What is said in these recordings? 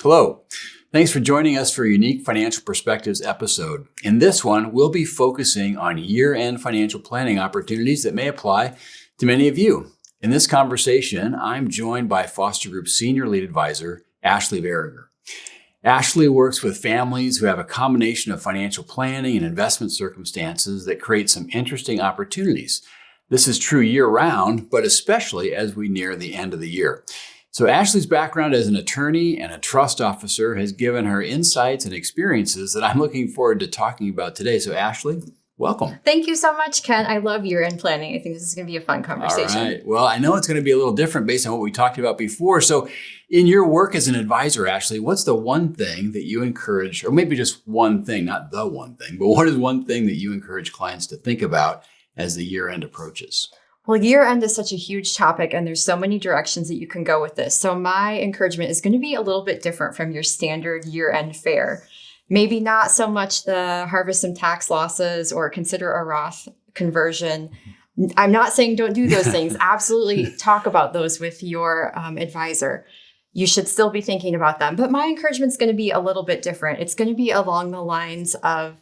Hello. Thanks for joining us for a Unique Financial Perspectives episode. In this one, we'll be focusing on year-end financial planning opportunities that may apply to many of you. In this conversation, I'm joined by Foster Group Senior Lead Advisor, Ashlee Vieregger. Ashlee works with families who have a combination of financial planning and investment circumstances that create some interesting opportunities. This is true year-round, but especially as we near the end of the year. So Ashlee's background as an attorney and a trust officer has given her insights and experiences that I'm looking forward to talking about today. So Ashlee, welcome. Thank you so much, Ken. I love year-end planning. I think this is going to be a fun conversation. All right. Well, I know it's going to be a little different based on what we talked about before. So in your work as an advisor, Ashlee, what's the one thing that you encourage, or maybe just one thing, not the one thing, but what is one thing that you encourage clients to think about as the year-end approaches? Well, year end is such a huge topic, and there's so many directions that you can go with this. So my encouragement is going to be a little bit different from your standard year end fare. Maybe not so much the harvest some tax losses or consider a Roth conversion. I'm not saying don't do those things. Absolutely talk about those with your advisor. You should still be thinking about them. But my encouragement is going to be a little bit different. It's going to be along the lines of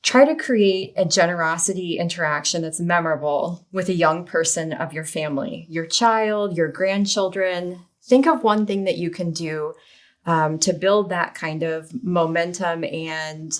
try to create a generosity interaction that's memorable with a young person of your family, your child, your grandchildren. Think of one thing that you can do to build that kind of momentum and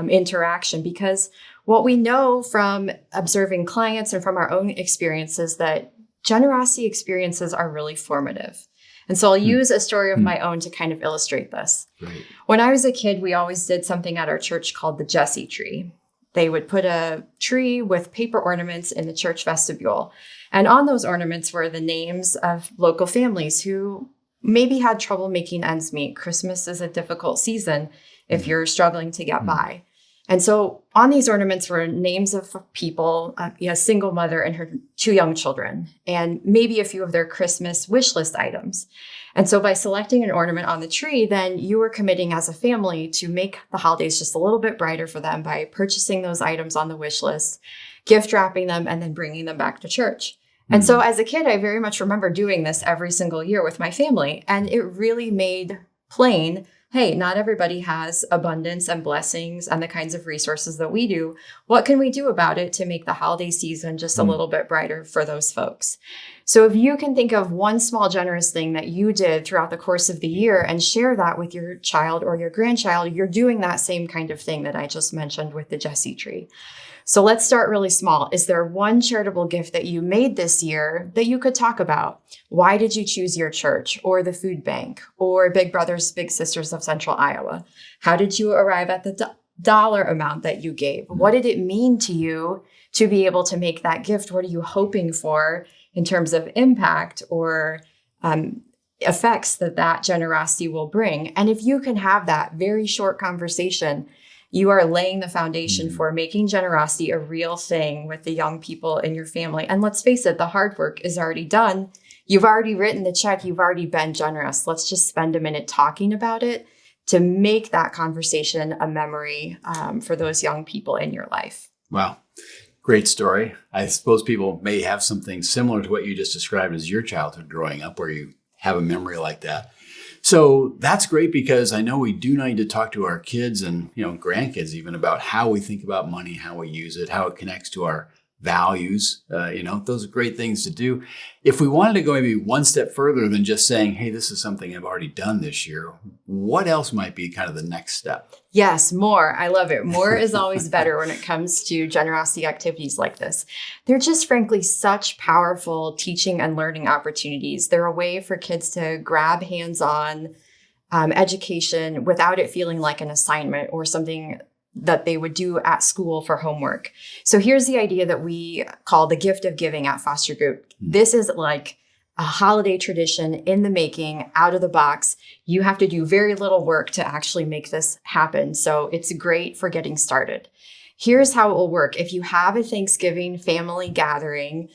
interaction. Because what we know from observing clients and from our own experiences that generosity experiences are really formative. And so I'll use a story of my own to kind of illustrate this. Right. When I was a kid, we always did something at our church called the Jesse tree. They would put a tree with paper ornaments in the church vestibule. And on those ornaments were the names of local families who maybe had trouble making ends meet. Christmas is a difficult season if you're struggling to get by. And so on these ornaments were names of people, a single mother and her 2 young children, and maybe a few of their Christmas wish list items. And so by selecting an ornament on the tree, then you were committing as a family to make the holidays just a little bit brighter for them by purchasing those items on the wish list, gift wrapping them, and then bringing them back to church. And so as a kid, I very much remember doing this every single year with my family. And it really made plain, hey, not everybody has abundance and blessings and the kinds of resources that we do. What can we do about it to make the holiday season just a little bit brighter for those folks? So if you can think of one small generous thing that you did throughout the course of the year and share that with your child or your grandchild, you're doing that same kind of thing that I just mentioned with the Jesse tree. So let's start really small. Is there one charitable gift that you made this year that you could talk about? Why did you choose your church or the food bank or Big Brothers Big Sisters of Central Iowa? How did you arrive at the dollar amount that you gave? What did it mean to you to be able to make that gift? What are you hoping for in terms of impact or effects that generosity will bring? And if you can have that very short conversation, you are laying the foundation for making generosity a real thing with the young people in your family. And let's face it, the hard work is already done. You've already written the check. You've already been generous. Let's just spend a minute talking about it to make that conversation a memory for those young people in your life. Wow. Great story. I suppose people may have something similar to what you just described as your childhood growing up, where you have a memory like that. So that's great, because I know we do need to talk to our kids and grandkids even about how we think about money, how we use it, how it connects to our values. Those are great things to do. If we wanted to go maybe one step further than just saying, hey, this is something I've already done this year, what else might be kind of the next step? Yes, more. I love it. More is always better when it comes to generosity activities like this. They're just frankly such powerful teaching and learning opportunities. They're a way for kids to grab hands-on education without it feeling like an assignment or something that they would do at school for homework. So here's the idea that we call the gift of giving at Foster Group. This is like a holiday tradition in the making, out of the box. You have to do very little work to actually make this happen. So it's great for getting started. Here's how it will work. If you have a Thanksgiving family gathering,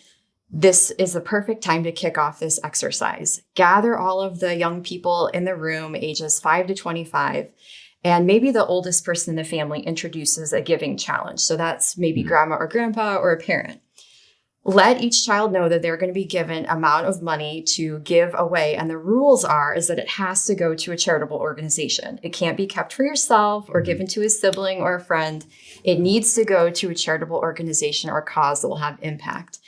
this is the perfect time to kick off this exercise. Gather all of the young people in the room, ages 5 to 25, and maybe the oldest person in the family introduces a giving challenge. So that's maybe grandma or grandpa or a parent. Let each child know that they're going to be given amount of money to give away. And the rules is that it has to go to a charitable organization. It can't be kept for yourself or given to a sibling or a friend. It needs to go to a charitable organization or cause that will have impact.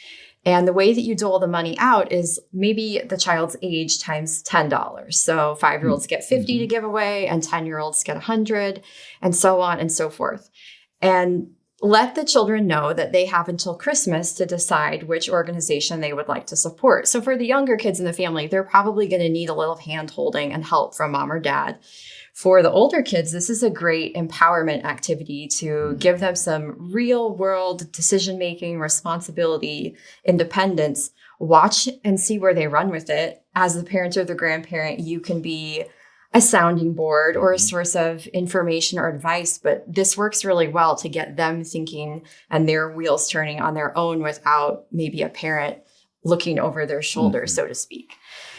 And the way that you dole the money out is maybe the child's age times $10. So 5-year-olds get 50 to give away and 10-year-olds get 100 and so on and so forth. And let the children know that they have until Christmas to decide which organization they would like to support. So for the younger kids in the family, they're probably going to need a little hand holding and help from mom or dad. For the older kids, this is a great empowerment activity to give them some real world decision-making, responsibility, independence. Watch and see where they run with it. As the parent or the grandparent, you can be a sounding board or a source of information or advice, but this works really well to get them thinking and their wheels turning on their own without maybe a parent looking over their shoulder, so to speak.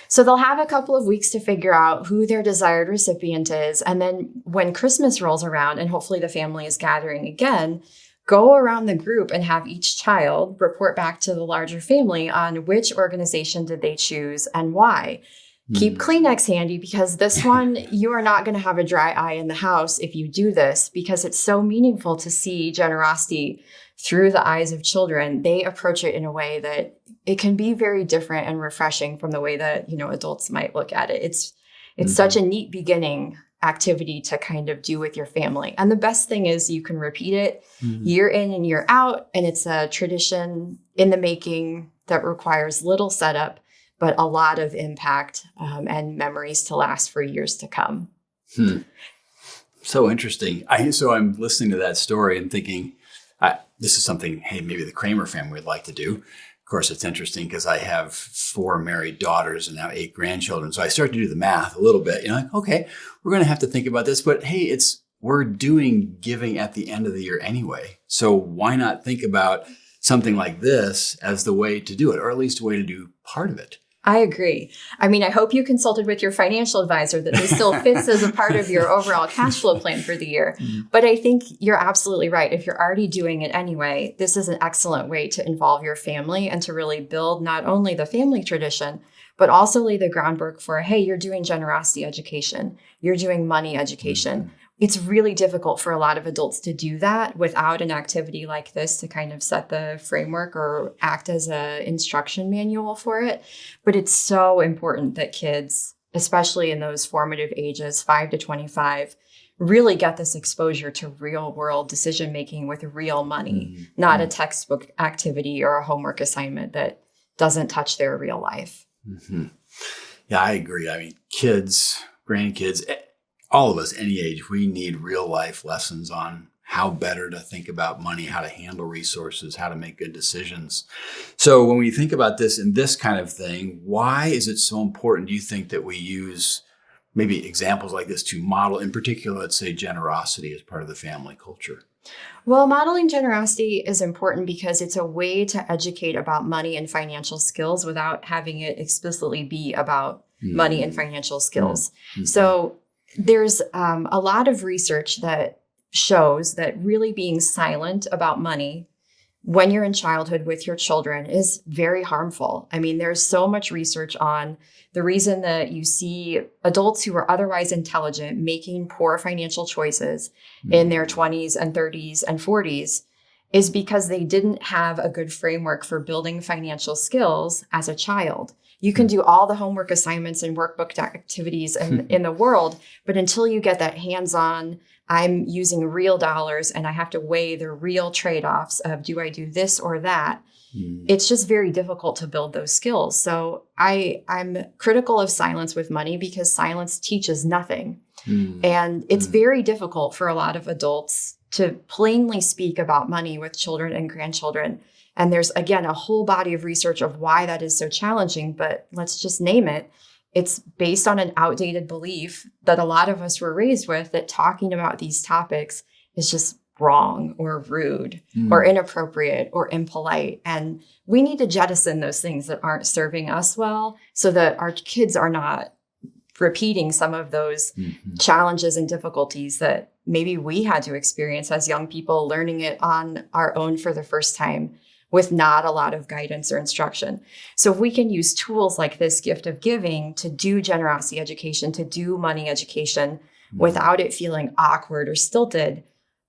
So they'll have a couple of weeks to figure out who their desired recipient is. And then when Christmas rolls around and hopefully the family is gathering again, go around the group and have each child report back to the larger family on which organization did they choose and why. Keep Kleenex handy because this one, you are not going to have a dry eye in the house if you do this, because it's so meaningful to see generosity through the eyes of children. They approach it in a way that it can be very different and refreshing from the way that, adults might look at it. It's such a neat beginning activity to kind of do with your family. And the best thing is you can repeat it year in and year out. And it's a tradition in the making that requires little setup, but a lot of impact and memories to last for years to come. So interesting. So I'm listening to that story and thinking, this is something, hey, maybe the Kramer family would like to do. Of course, it's interesting because I have 4 married daughters and now 8 grandchildren. So I start to do the math a little bit. Like, okay, we're going to have to think about this. But hey, we're doing giving at the end of the year anyway. So why not think about something like this as the way to do it, or at least a way to do part of it? I agree. I mean, I hope you consulted with your financial advisor that this still fits as a part of your overall cash flow plan for the year. But I think you're absolutely right. If you're already doing it anyway, this is an excellent way to involve your family and to really build not only the family tradition, but also lay the groundwork for, hey, you're doing generosity education. You're doing money education. It's really difficult for a lot of adults to do that without an activity like this to kind of set the framework or act as an instruction manual for it. But it's so important that kids, especially in those formative ages, 5 to 25, really get this exposure to real world decision making with real money, not a textbook activity or a homework assignment that doesn't touch their real life. Yeah, I agree. I mean, kids, grandkids, all of us, any age, we need real life lessons on how better to think about money, how to handle resources, how to make good decisions. So when we think about this and this kind of thing, why is it so important, do you think, that we use maybe examples like this to model, in particular, let's say, generosity as part of the family culture? Well, modeling generosity is important because it's a way to educate about money and financial skills without having it explicitly be about money and financial skills. So there's a lot of research that shows that really being silent about money when you're in childhood with your children is very harmful. I mean, there's so much research on the reason that you see adults who are otherwise intelligent making poor financial choices in their 20s and 30s and 40s is because they didn't have a good framework for building financial skills as a child. You can do all the homework assignments and workbook activities in the world, but until you get that hands-on, I'm using real dollars and I have to weigh the real trade-offs of, do I do this or that? It's just very difficult to build those skills. So I'm critical of silence with money because silence teaches nothing. And it's very difficult for a lot of adults to plainly speak about money with children and grandchildren. And there's, again, a whole body of research of why that is so challenging, but let's just name it. It's based on an outdated belief that a lot of us were raised with, that talking about these topics is just wrong or rude or inappropriate or impolite. And we need to jettison those things that aren't serving us well so that our kids are not repeating some of those challenges and difficulties that maybe we had to experience as young people, learning it on our own for the first time with not a lot of guidance or instruction. So if we can use tools like this gift of giving to do generosity education, to do money education without it feeling awkward or stilted,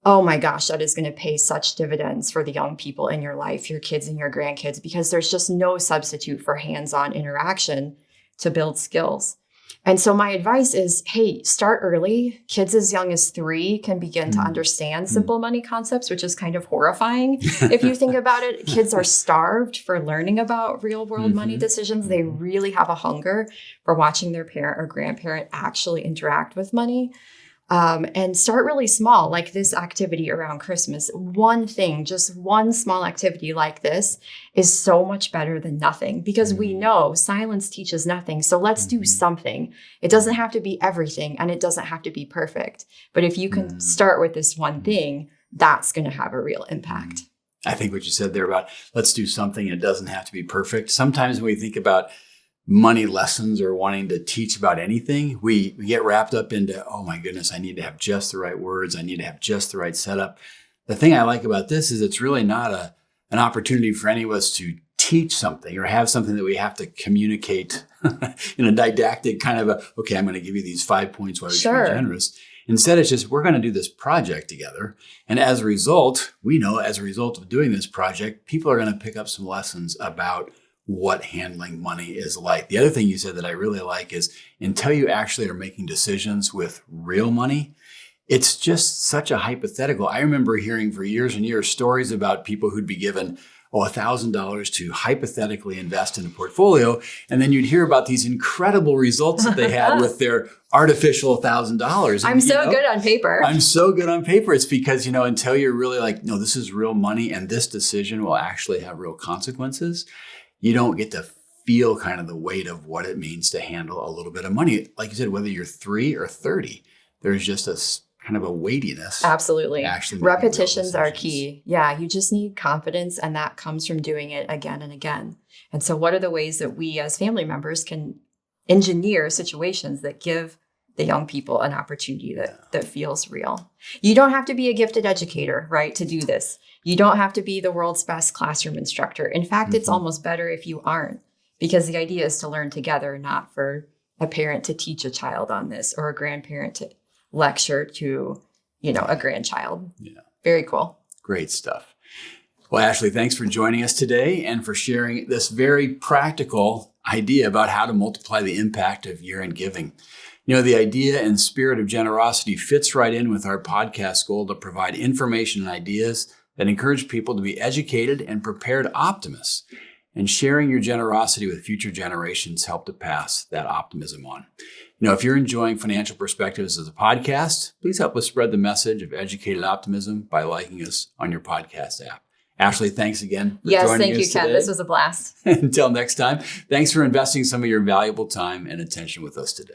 oh my gosh, that is going to pay such dividends for the young people in your life, your kids and your grandkids, because there's just no substitute for hands-on interaction to build skills. And so my advice is, hey, start early. Kids as young as 3 can begin to understand simple money concepts, which is kind of horrifying. If you think about it, kids are starved for learning about real world money decisions. They really have a hunger for watching their parent or grandparent actually interact with money. And start really small, like this activity around Christmas. One thing, just one small activity like this is so much better than nothing, because we know silence teaches nothing. So let's do something. It doesn't have to be everything, and it doesn't have to be perfect. But if you can start with this one thing, that's going to have a real impact. I think what you said there about let's do something, it doesn't have to be perfect. Sometimes when we think about money lessons or wanting to teach about anything, we get wrapped up into, oh my goodness, I need to have just the right words. I need to have just the right setup. The thing I like about this is it's really not an opportunity for any of us to teach something or have something that we have to communicate in a didactic kind of okay, I'm going to give you these 5 points why we should be generous. Instead, it's just, we're going to do this project together. And as a result, we know as a result of doing this project, people are going to pick up some lessons about what handling money is like. The other thing you said that I really like is until you actually are making decisions with real money, it's just such a hypothetical. I remember hearing for years and years stories about people who'd be given $1,000 to hypothetically invest in a portfolio. And then you'd hear about these incredible results that they had with their artificial $1,000. I'm so good on paper. I'm so good on paper. It's because, until you're really like, no, this is real money and this decision will actually have real consequences, you don't get to feel kind of the weight of what it means to handle a little bit of money. Like you said, whether you're 3 or 30, there's just a kind of a weightiness. Absolutely. Actually, repetitions are key. Yeah, you just need confidence, and that comes from doing it again and again. And so what are the ways that we as family members can engineer situations that give the young people an opportunity that feels real? You don't have to be a gifted educator, right, to do this. You don't have to be the world's best classroom instructor. In fact, it's almost better if you aren't, because the idea is to learn together, not for a parent to teach a child on this or a grandparent to lecture to, a grandchild. Yeah. Very cool. Great stuff. Well, Ashlee, thanks for joining us today and for sharing this very practical idea about how to multiply the impact of year-end giving. The idea and spirit of generosity fits right in with our podcast goal to provide information and ideas that encourage people to be educated and prepared optimists. And sharing your generosity with future generations help to pass that optimism on. If you're enjoying Financial Perspectives as a podcast, please help us spread the message of educated optimism by liking us on your podcast app. Ashlee, thanks again for joining us today. Yes, thank you, Ken. This was a blast. Until next time, thanks for investing some of your valuable time and attention with us today.